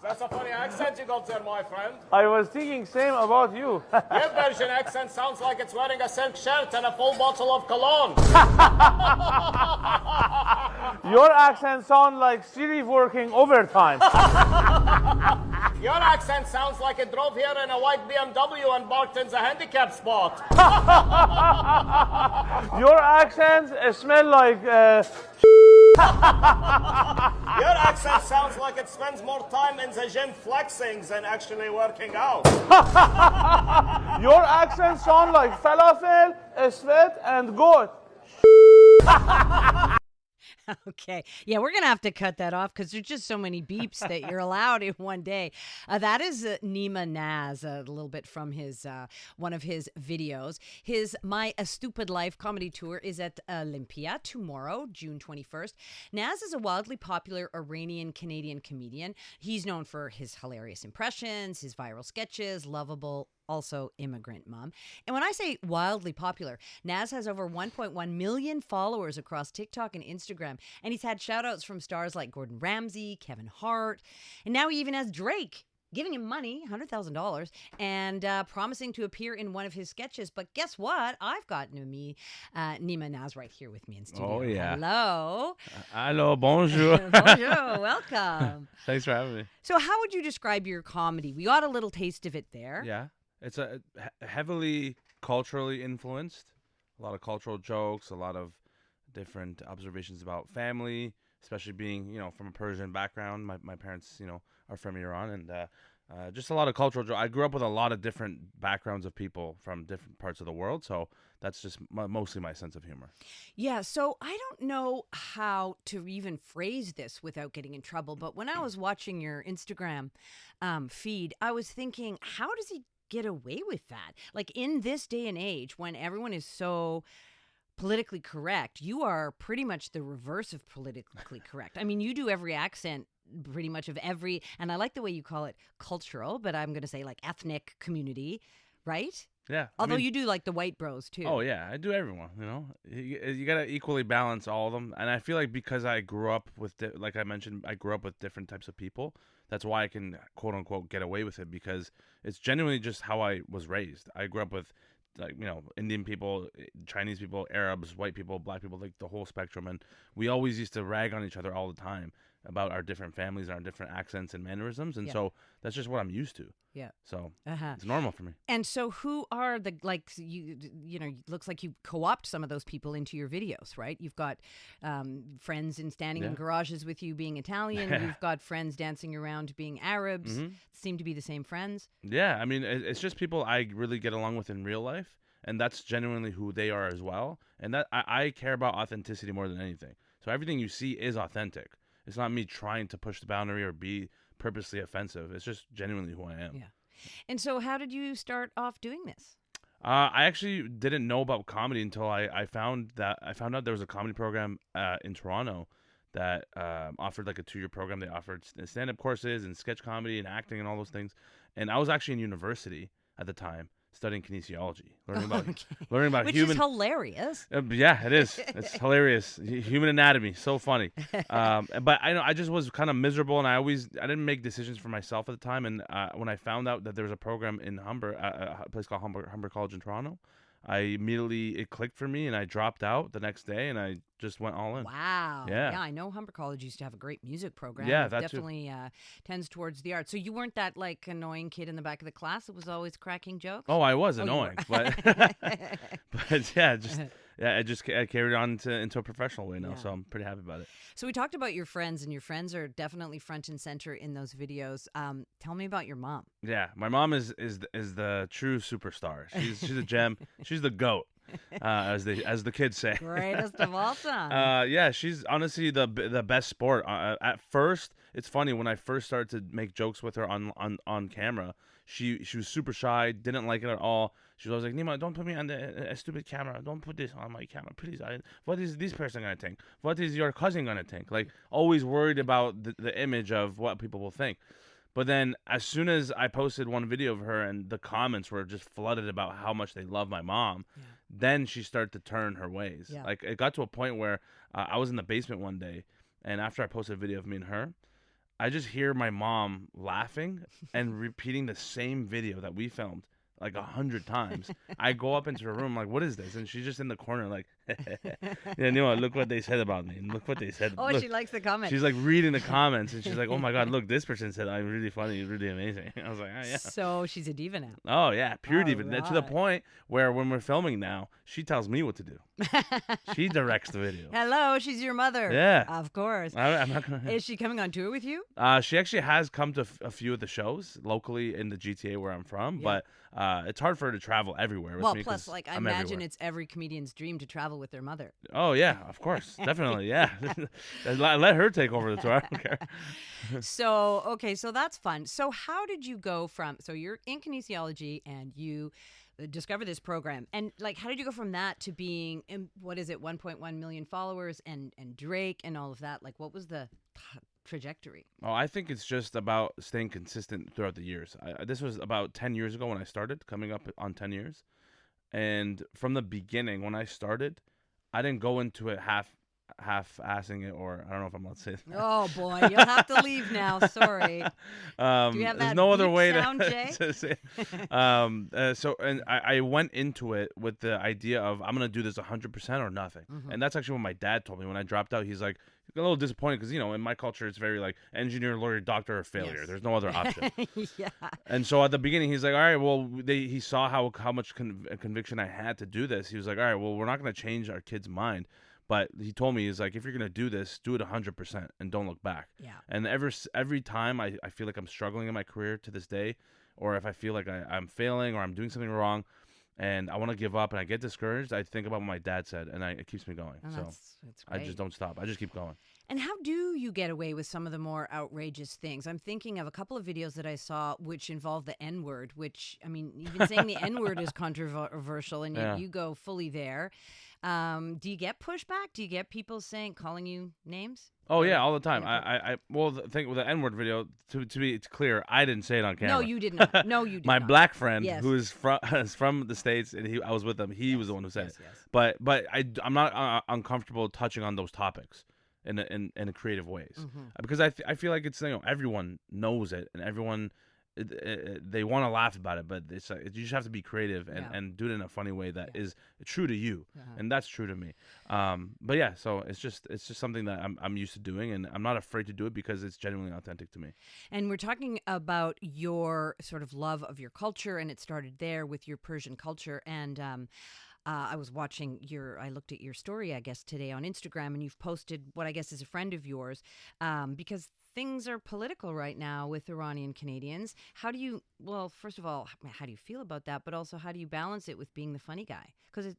That's a funny accent you got there, my friend. I was thinking same about you. Your Belgian accent sounds like it's wearing a silk shirt and a full bottle of cologne. Your accent sounds like Siri working overtime. Your accent sounds like it drove here in a white BMW and parked in the handicap spot. Your accents smell like... Your accent sounds like it spends more time in the gym flexing than actually working out. Your accent sound like falafel, sweat, and goat. Okay. Yeah, we're going to have to cut that off because there's just so many beeps that you're allowed in one day. That is Neema Naz, a little bit from his one of his videos. His My A Stupid Life comedy tour is at Olympia tomorrow, June 21st. Naz is a wildly popular Iranian-Canadian comedian. He's known for his hilarious impressions, his viral sketches, lovable also immigrant mom. And when I say wildly popular, Naz has over 1.1 million followers across TikTok and Instagram. And he's had shout outs from stars like Gordon Ramsay, Kevin Hart, and now he even has Drake giving him money, $100,000, and promising to appear in one of his sketches. But guess what? I've got Neema Naz right here with me in studio. Oh, yeah. Hello. Hello, bonjour. Bonjour. Welcome. Thanks for having me. So how would you describe your comedy? We got a little taste of it there. Yeah. It's a heavily culturally influenced. A lot of cultural jokes, a lot of different observations about family, especially being, from a Persian background. My parents, are from Iran, and just a lot of cultural jokes. I grew up with a lot of different backgrounds of people from different parts of the world, so that's just mostly my sense of humor. Yeah, so I don't know how to even phrase this without getting in trouble, but when I was watching your Instagram feed, I was thinking, how does he get away with that? Like, in this day and age when everyone is so politically correct, you are pretty much the reverse of politically correct. I mean, you do every accent pretty much of every, and I like the way you call it cultural, but I'm going to say like ethnic community, right? Yeah. Although you do like the white bros too. Oh, yeah. I do everyone, You got to equally balance all of them. And I feel like because I grew up with, like I mentioned, I grew up with different types of people. That's why I can, quote unquote, get away with it, because it's genuinely just how I was raised. I grew up with, like, Indian people, Chinese people, Arabs, white people, black people, like the whole spectrum. And we always used to rag on each other all the time about our different families and our different accents and mannerisms. And so that's just what I'm used to. Yeah. So it's normal for me. And so who are the, like, looks like you co-opt some of those people into your videos, right? You've got friends standing in garages with you being Italian. You've got friends dancing around being Arabs. Seem to be the same friends. Yeah. I mean, it's just people I really get along with in real life. And that's genuinely who they are as well. And that I care about authenticity more than anything. So everything you see is authentic. It's not me trying to push the boundary or be purposely offensive. It's just genuinely who I am. Yeah. And so how did you start off doing this? I actually didn't know about comedy until I found out there was a comedy program in Toronto that offered like a 2-year program. They offered stand-up courses and sketch comedy and acting and all those things. And I was actually in university at the time, studying kinesiology, learning about Which human. is hilarious. Yeah, it is. It's hilarious. Human anatomy, so funny. But I just was kind of miserable, and I didn't make decisions for myself at the time. And when I found out that there was a program in Humber, a place called Humber College in Toronto, it clicked for me, and I dropped out the next day, and I just went all in. Wow. Yeah. I know Humber College used to have a great music program. Yeah, It that definitely tends towards the arts. So you weren't that like annoying kid in the back of the class that was always cracking jokes? Oh, I was you annoying, were. but I carried on into a professional way now, Yeah. so I'm pretty happy about it. So we talked about your friends, and your friends are definitely front and center in those videos. Tell me about your mom. Yeah, my mom is the true superstar. She's a gem. She's the GOAT, as the kids say. Greatest of all time. Yeah, she's honestly the best sport. At first, it's funny when I first started to make jokes with her on camera. She was super shy, didn't like it at all. She was always like, Neema, don't put me on a stupid camera. Don't put this on my camera, please. What is this person gonna think? What is your cousin gonna think? Like, always worried about the image of what people will think. But then as soon as I posted one video of her and the comments were just flooded about how much they love my mom, then she started to turn her ways. Yeah. Like, it got to a point where I was in the basement one day, and after I posted a video of me and her, I just hear my mom laughing and repeating the same video that we filmed like 100 times. I go up into her room like, what is this? And she's just in the corner like, yeah, Neema, look what they said about me. And look what they said. Oh, Look. she likes the comment. She's like reading the comments and she's like, oh my God, look, this person said I'm really funny. You're really amazing. I was like, oh, yeah. So she's a diva now. Oh, yeah, pure All diva. To the right. point where when we're filming now, she tells me what to do. She directs the video. Hello, she's your mother. Yeah. Of course. I'm not gonna. Is she coming on tour with you? She actually has come to a few of the shows locally in the GTA where I'm from, Yeah. but it's hard for her to travel everywhere with Well, me. plus, 'cause like, I I'm imagine everywhere. it's every comedian's dream to travel with their mother. Oh yeah, of course, definitely, yeah. Let her take over the tour. I don't care. So, okay, so that's fun. So how did you go from, so you're in kinesiology and you discover this program, and like, how did you go from that to being, what is it, 1.1 million followers and Drake and all of that? Like, what was the trajectory? Oh, I think it's just about staying consistent throughout the years. This was about 10 years ago when I started, coming up on 10 years. And from the beginning, when I started, I didn't go into it half-assing it, or I don't know if I'm allowed to say that. Oh boy, you'll have to leave now. Sorry. Do you have There's that no other beep way sound, to, Jay? to say. So and I went into it with the idea of I'm gonna do this 100% or nothing, and that's actually what my dad told me when I dropped out. He's like a little disappointed because in my culture it's very like engineer, lawyer, doctor, or failure. Yes. There's no other option. Yeah. And so at the beginning, he's like, all right, well, he saw how much conviction I had to do this. He was like, all right, well, we're not going to change our kid's mind. But he told me, he's like, if you're going to do this, do it 100% and don't look back. Yeah. And every time I feel like I'm struggling in my career to this day, or if I feel like I'm failing or I'm doing something wrong and I want to give up and I get discouraged, I think about what my dad said, and it keeps me going. Oh, So that's I great. just don't stop. I just keep going. And how do you get away with some of the more outrageous things? I'm thinking of a couple of videos that I saw which involve the N-word, which, I mean, even saying the N-word is controversial, and yet Yeah. you go fully there. Do you get pushback? Do you get people calling you names? Oh yeah, all the time. Yeah. Well, the thing with the N-word video, to be clear, I didn't say it on camera. No, you did not. No, you did My not. black friend, Yes. who is from the States, and I was with him. He was the one who said Yes, it. yes. But I'm not uncomfortable touching on those topics in a creative ways, because I feel like it's everyone knows it, and everyone they want to laugh about it, but it's like, you just have to be creative and do it in a funny way that is true to you, and that's true to me. But yeah, so it's just something that I'm used to doing, and I'm not afraid to do it because it's genuinely authentic to me. And we're talking about your sort of love of your culture, and it started there with your Persian culture. And I was watching I looked at your story, I guess, today on Instagram, and you've posted what I guess is a friend of yours, because things are political right now with Iranian-Canadians. Well, first of all, how do you feel about that? But also, how do you balance it with being the funny guy? Because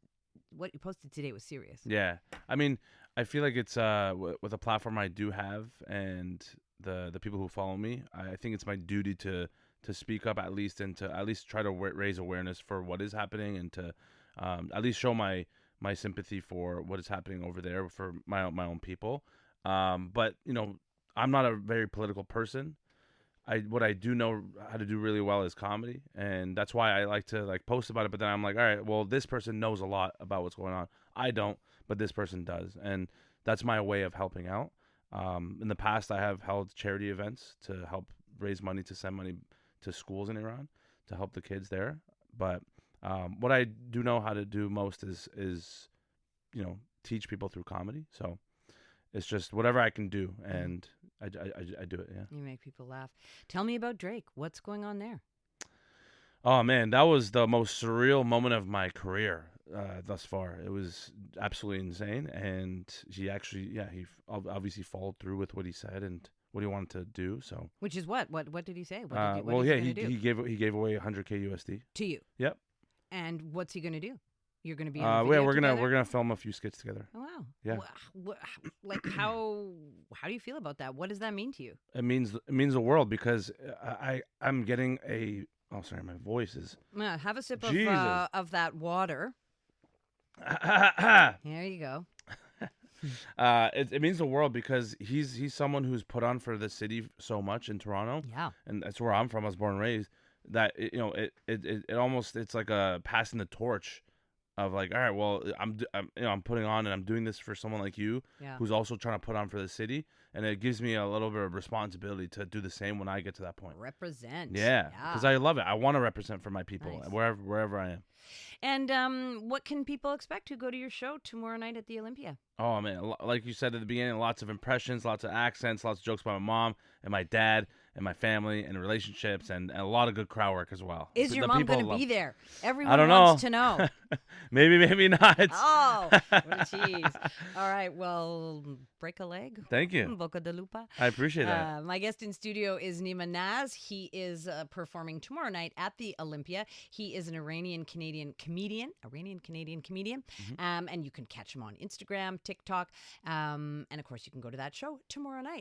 what you posted today was serious. Yeah, I mean, I feel like it's with a platform I do have and the people who follow me, I think it's my duty to speak up at least, and to at least try to raise awareness for what is happening, and to at least show my sympathy for what is happening over there for my own people. But I'm not a very political person. What I do know how to do really well is comedy, and that's why I like to post about it. But then I'm like, all right, well, this person knows a lot about what's going on. I don't, but this person does, and that's my way of helping out. In the past, I have held charity events to help raise money to send money to schools in Iran to help the kids there. But what I do know how to do most is teach people through comedy. So it's just whatever I can do, and I do it. Yeah. You make people laugh. Tell me about Drake. What's going on there? Oh man, that was the most surreal moment of my career thus far. It was absolutely insane, and he obviously followed through with what he said and what he wanted to do. So, Which is what? What did he say? He gave away 100K USD to you. Yep. And what's he going to do? You're going to be in Yeah, a video we're together? gonna film a few skits together. Oh wow. Yeah. Like how do you feel about that? What does that mean to you? It means the world, because I'm getting a. Oh, sorry, my voice is. Have a sip Jesus. of that water. There you go. It means the world, because he's someone who's put on for the city so much in Toronto. Yeah. And that's where I'm from. I was born and raised. That it almost, it's like a passing the torch of like, all right, well, I'm putting on and I'm doing this for someone like you Yeah. who's also trying to put on for the city, and it gives me a little bit of responsibility to do the same when I get to that point. Represent. Yeah, because I love it. I want to represent for my people Nice. wherever I am. And what can people expect who go to your show tomorrow night at the Olympia? Oh man, like you said at the beginning, lots of impressions, lots of accents, lots of jokes about my mom and my dad and my family and relationships, and a lot of good crowd work as well. Is your mom going to be there? Everyone I don't wants know. to know. Maybe not. Oh, what a tease. All right, well, break a leg. Thank you. Boca de Lupa. I appreciate that. My guest in studio is Neema Naz. He is performing tomorrow night at the Olympia. He is an Iranian-Canadian comedian. And you can catch him on Instagram, TikTok, and of course you can go to that show tomorrow night.